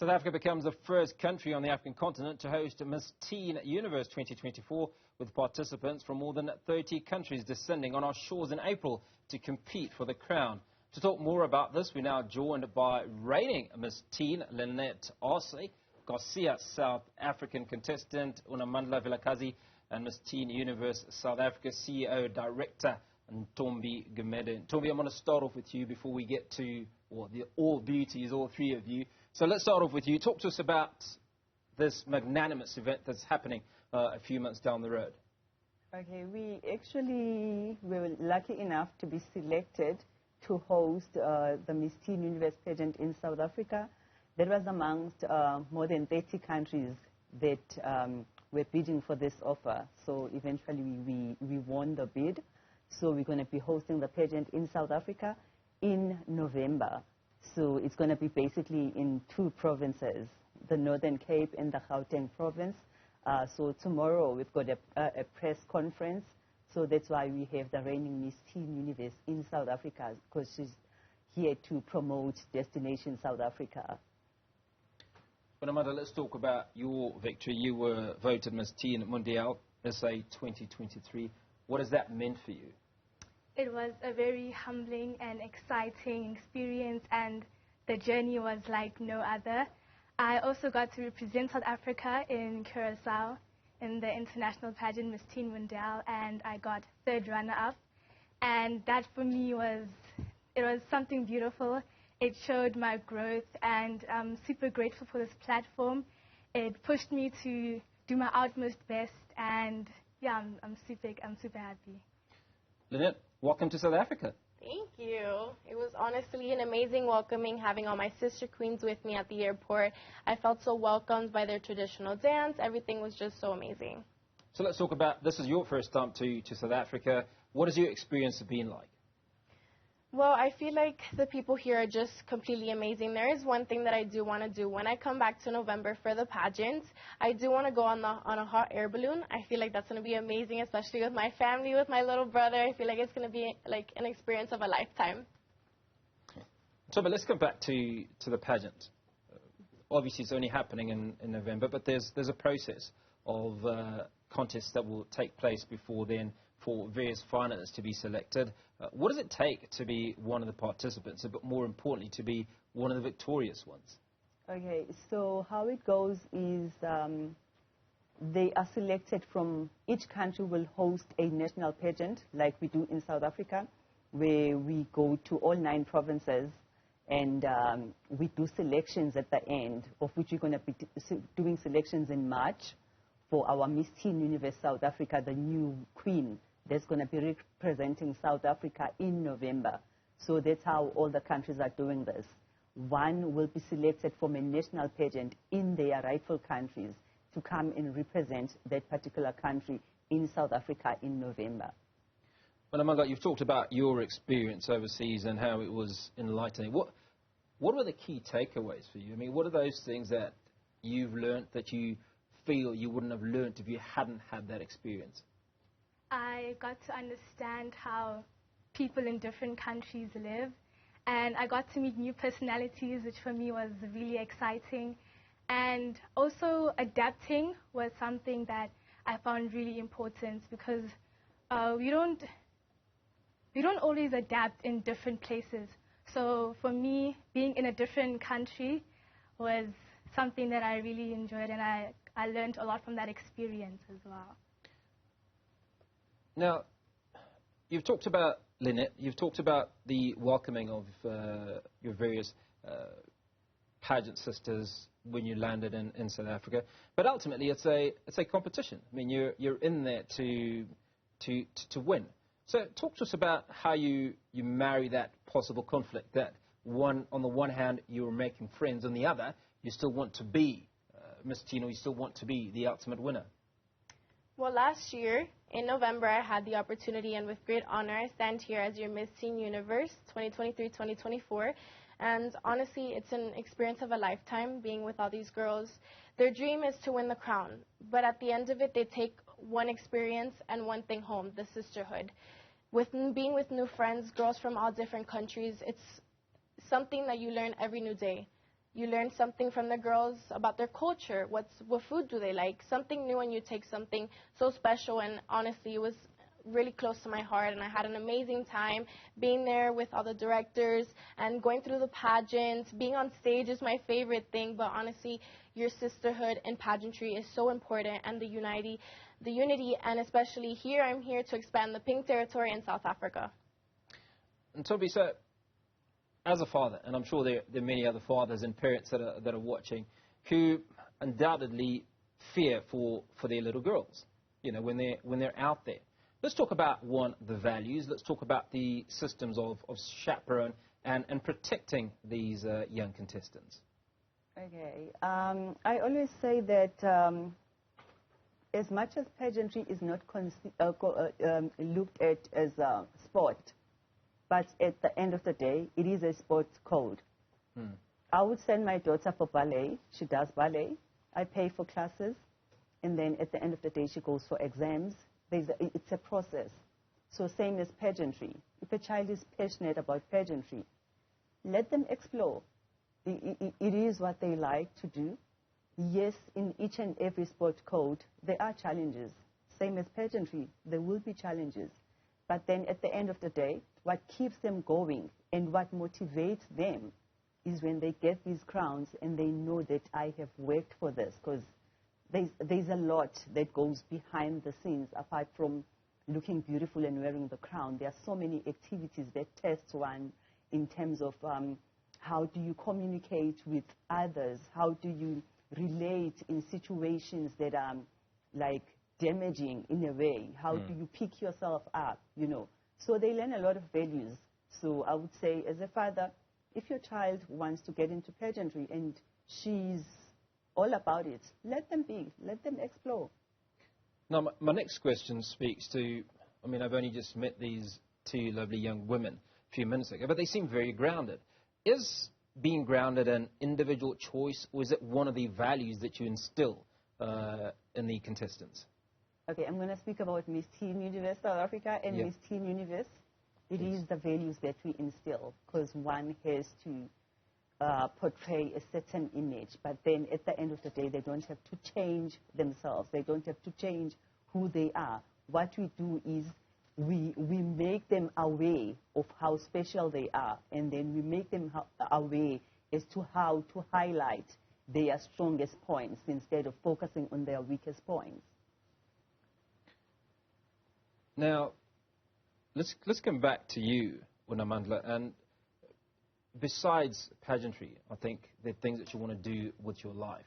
South Africa becomes the first country on the African continent to host Miss Teen Universe 2024, with participants from more than 30 countries descending on our shores in April to compete for the crown. To talk more about this, we're now joined by reigning Miss Teen Lynette Arce-Garcia, South African contestant Unamandla Vilakazi, and Miss Teen Universe South Africa CEO Director Ntombi Gumede. Ntombi, I'm going to start off with you before we get to the all beauties, all three of you. So let's start off with you. Talk to us about this magnanimous event that's happening a few months down the road. Okay, we were lucky enough to be selected to host the Miss Teen Universe pageant in South Africa. That was amongst more than 30 countries that were bidding for this offer. So eventually we won the bid. So we're going to be hosting the pageant in South Africa in November. So it's going to be basically in two provinces, the Northern Cape and the Gauteng province. So tomorrow we've got a press conference. So that's why we have the reigning Miss Teen Universe in South Africa, because she's here to promote Destination South Africa. Unamandla, let's talk about your victory. You were voted Miss Teen Mondial SA 2023. What has that meant for you? It was a very humbling and exciting experience, and the journey was like no other. I also got to represent South Africa in Curacao in the international pageant Miss Teen Mondial, and I got third runner-up. And that for me was something beautiful. It showed my growth, and I'm super grateful for this platform. It pushed me to do my utmost best, and yeah, I'm super happy. Lynette, welcome to South Africa. Thank you. It was honestly an amazing welcoming, having all my sister queens with me at the airport. I felt so welcomed by their traditional dance. Everything was just so amazing. So let's talk about, this is your first time to South Africa. What has your experience been like? Well, I feel like the people here are just completely amazing. There is one thing that I do want to do. When I come back to November for the pageant, I do want to go on a hot air balloon. I feel like that's going to be amazing, especially with my family, with my little brother. I feel like it's going to be like an experience of a lifetime. So, but let's come back to the pageant. Obviously, it's only happening in November, but there's a process of contests that will take place before then for various finalists to be selected. What does it take to be one of the participants, but more importantly, to be one of the victorious ones? Okay, so how it goes is they are selected from, each country will host a national pageant like we do in South Africa, where we go to all 9 provinces and we do selections at the end, of which we're going to be doing selections in March for our Miss Teen Universe South Africa, the new queen that's going to be representing South Africa in November. So that's how all the countries are doing this. One will be selected from a national pageant in their rightful countries to come and represent that particular country in South Africa in November. Well, Unamandla, you've talked about your experience overseas and how it was enlightening. What were the key takeaways for you? I mean, what are those things that you've learned that you feel you wouldn't have learned if you hadn't had that experience? I got to understand how people in different countries live, and I got to meet new personalities, which for me was really exciting. And also adapting was something that I found really important, because we don't always adapt in different places. So for me, being in a different country was something that I really enjoyed, and I learned a lot from that experience as well. Now, you've talked about, Lynette, you've talked about the welcoming of your various pageant sisters when you landed in South Africa, but ultimately it's a competition. I mean, you're in there to win. So talk to us about how you marry that possible conflict, that on the one hand you're making friends, on the other you still want to be Miss Teen, you still want to be the ultimate winner. Well, last year, in November, I had the opportunity, and with great honor, I stand here as your Miss Teen Universe 2023-2024. And honestly, it's an experience of a lifetime being with all these girls. Their dream is to win the crown, but at the end of it, they take one experience and one thing home, the sisterhood. Being with new friends, girls from all different countries, it's something that you learn every new day. You learn something from the girls about their culture. What food do they like? Something new, and you take something so special. And honestly, it was really close to my heart, and I had an amazing time being there with all the directors and going through the pageant. Being on stage is my favorite thing, but honestly, your sisterhood and pageantry is so important, and the unity, and especially here, I'm here to expand the pink territory in South Africa. And Ntombi, so as a father, and I'm sure there are many other fathers and parents that are watching, who undoubtedly fear for their little girls, you know, when they're out there. Let's talk about, one, the values. Let's talk about the systems of chaperone and protecting these young contestants. Okay. I always say that as much as pageantry is not looked at as a sport, but at the end of the day, it is a sports code. I would send my daughter for ballet. She does ballet. I pay for classes. And then at the end of the day, she goes for exams. It's a process. So same as pageantry. If a child is passionate about pageantry, let them explore. It is what they like to do. Yes, in each and every sport code, there are challenges. Same as pageantry, there will be challenges. But then at the end of the day, what keeps them going and what motivates them is when they get these crowns and they know that I have worked for this, because there's a lot that goes behind the scenes apart from looking beautiful and wearing the crown. There are so many activities that test one in terms of how do you communicate with others, how do you relate in situations that are like damaging in a way, how do you pick yourself up, you know. So they learn a lot of values. So I would say, as a father, if your child wants to get into pageantry and she's all about it, let them be, let them explore. Now, my next question speaks to, I mean, I've only just met these two lovely young women a few minutes ago, but they seem very grounded. Is being grounded an individual choice, or is it one of the values that you instill in the contestants? Okay, I'm going to speak about Miss Teen Universe South Africa and Miss Teen Universe. It is the values that we instill, because one has to portray a certain image, but then at the end of the day, they don't have to change themselves. They don't have to change who they are. What we do is we make them aware of how special they are, and then we make them aware as to how to highlight their strongest points instead of focusing on their weakest points. Now, let's come back to you, Unamandla, and besides pageantry, I think there are things that you want to do with your life.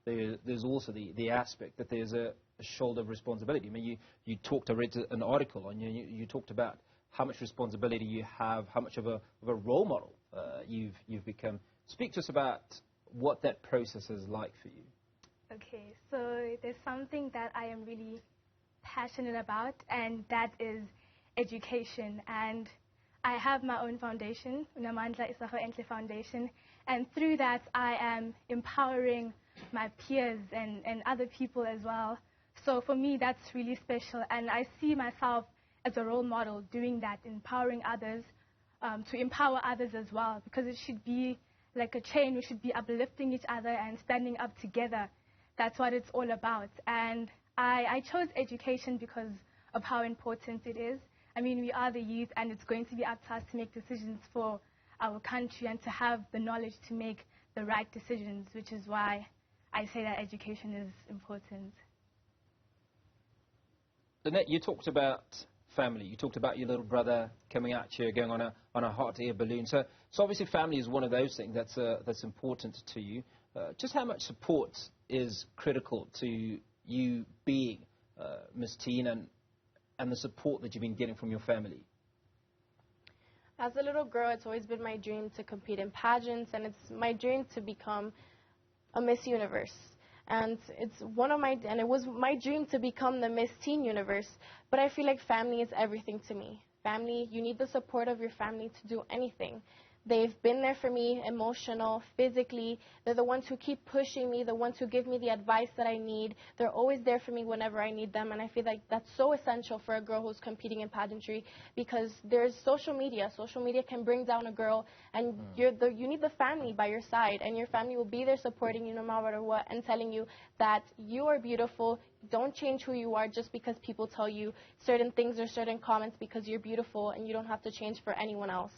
There's also the aspect that there's a shoulder of responsibility. I mean, you talked, I read an article on you, you talked about how much responsibility you have, how much of a role model you've become. Speak to us about what that process is like for you. Okay, so there's something that I am really passionate about, and that is education. And I have my own foundation, Unamandla Vilakazi Foundation, and through that I am empowering my peers and other people as well. So for me, that's really special, and I see myself as a role model doing that, empowering others, to empower others as well, because it should be like a chain. We should be uplifting each other and standing up together. That's what it's all about. And I chose education because of how important it is. I mean, we are the youth, and it's going to be up to us to make decisions for our country and to have the knowledge to make the right decisions, which is why I say that education is important. Lynette, you talked about family. You talked about your little brother coming out here, going on a hot air balloon. So obviously family is one of those things that's important to you. Just how much support is critical to you being Miss Teen, and the support that you've been getting from your family? As a little girl, it's always been my dream to compete in pageants, and it's my dream to become a Miss Universe. And it was my dream to become the Miss Teen Universe. But I feel like family is everything to me. Family, you need the support of your family to do anything. They've been there for me, emotional, physically. They're the ones who keep pushing me, the ones who give me the advice that I need. They're always there for me whenever I need them, and I feel like that's so essential for a girl who's competing in pageantry, because there's social media. Social media can bring down a girl, and you need the family by your side, and your family will be there supporting you no matter what and telling you that you are beautiful. Don't change who you are just because people tell you certain things or certain comments, because you're beautiful and you don't have to change for anyone else.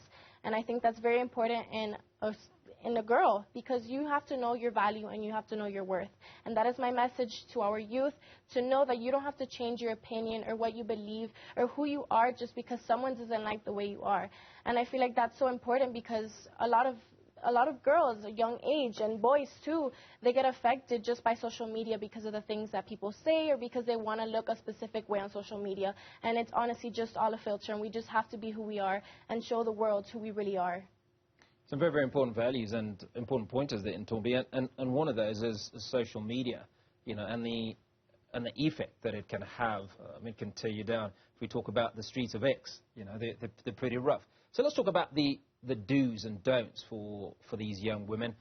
And I think that's very important in a girl, because you have to know your value and you have to know your worth. And that is my message to our youth, to know that you don't have to change your opinion or what you believe or who you are just because someone doesn't like the way you are. And I feel like that's so important, because a lot of girls, a young age, and boys too, they get affected just by social media because of the things that people say or because they want to look a specific way on social media. And it's honestly just all a filter, and we just have to be who we are and show the world who we really are. Some very, very important values and important pointers there in Ntombi, and one of those is social media, you know, and the effect that it can have. It can tear you down. If we talk about the streets of X, you know, they're pretty rough. So let's talk about the do's and don'ts for these young women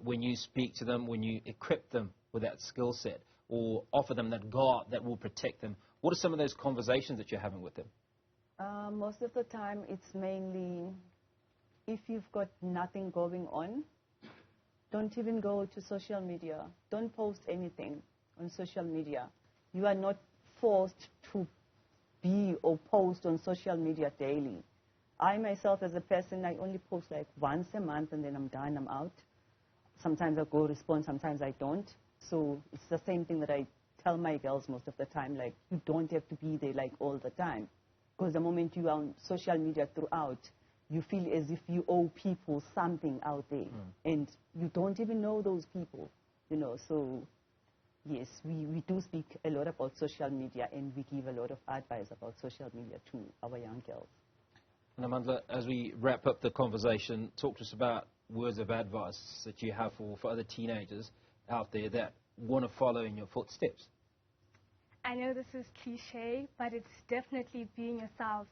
when you speak to them, when you equip them with that skill set or offer them that guard that will protect them. What are some of those conversations that you're having with them? Most of the time, it's mainly, if you've got nothing going on, don't even go to social media. Don't post anything on social media. You are not forced to be or post on social media daily. I myself, as a person, I only post like once a month, and then I'm done, I'm out. Sometimes I go respond, sometimes I don't. So it's the same thing that I tell my girls most of the time, like, you don't have to be there like all the time. Because the moment you are on social media throughout, you feel as if you owe people something out there. And you don't even know those people, you know. So yes, we do speak a lot about social media, and we give a lot of advice about social media to our young girls. Unamandla, as we wrap up the conversation, talk to us about words of advice that you have for other teenagers out there that want to follow in your footsteps. I know this is cliche, but it's definitely being yourself,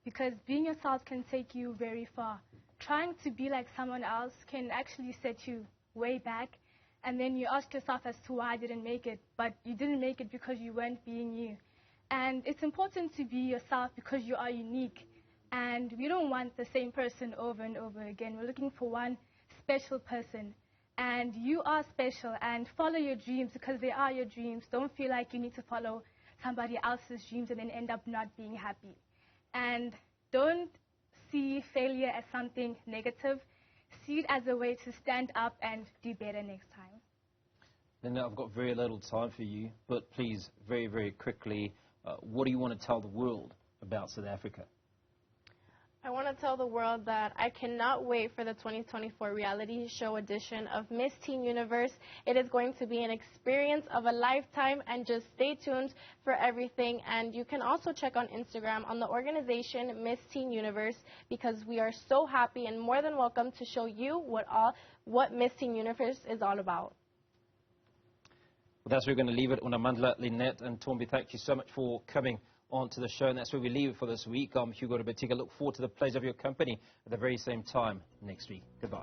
because being yourself can take you very far. Trying to be like someone else can actually set you way back, and then you ask yourself as to why I didn't make it, but you didn't make it because you weren't being you. And it's important to be yourself because you are unique, and we don't want the same person over and over again. We're looking for one special person, and you are special, and follow your dreams because they are your dreams. Don't feel like you need to follow somebody else's dreams and then end up not being happy. And don't see failure as something negative. See it as a way to stand up and do better next time. Then I've got very little time for you, but please, very, very quickly, what do you want to tell the world about South Africa? I want to tell the world that I cannot wait for the 2024 reality show edition of Miss Teen Universe. It is going to be an experience of a lifetime, and just stay tuned for everything. And you can also check on Instagram on the organization Miss Teen Universe, because we are so happy and more than welcome to show you what Miss Teen Universe is all about. Well, that's where we're going to leave it. Unamandla, Lynette and Ntombi, thank you so much for coming on to the show, and that's where we leave it for this week. I'm Hugo Rabetika. Look forward to the pleasure of your company at the very same time next week. Goodbye.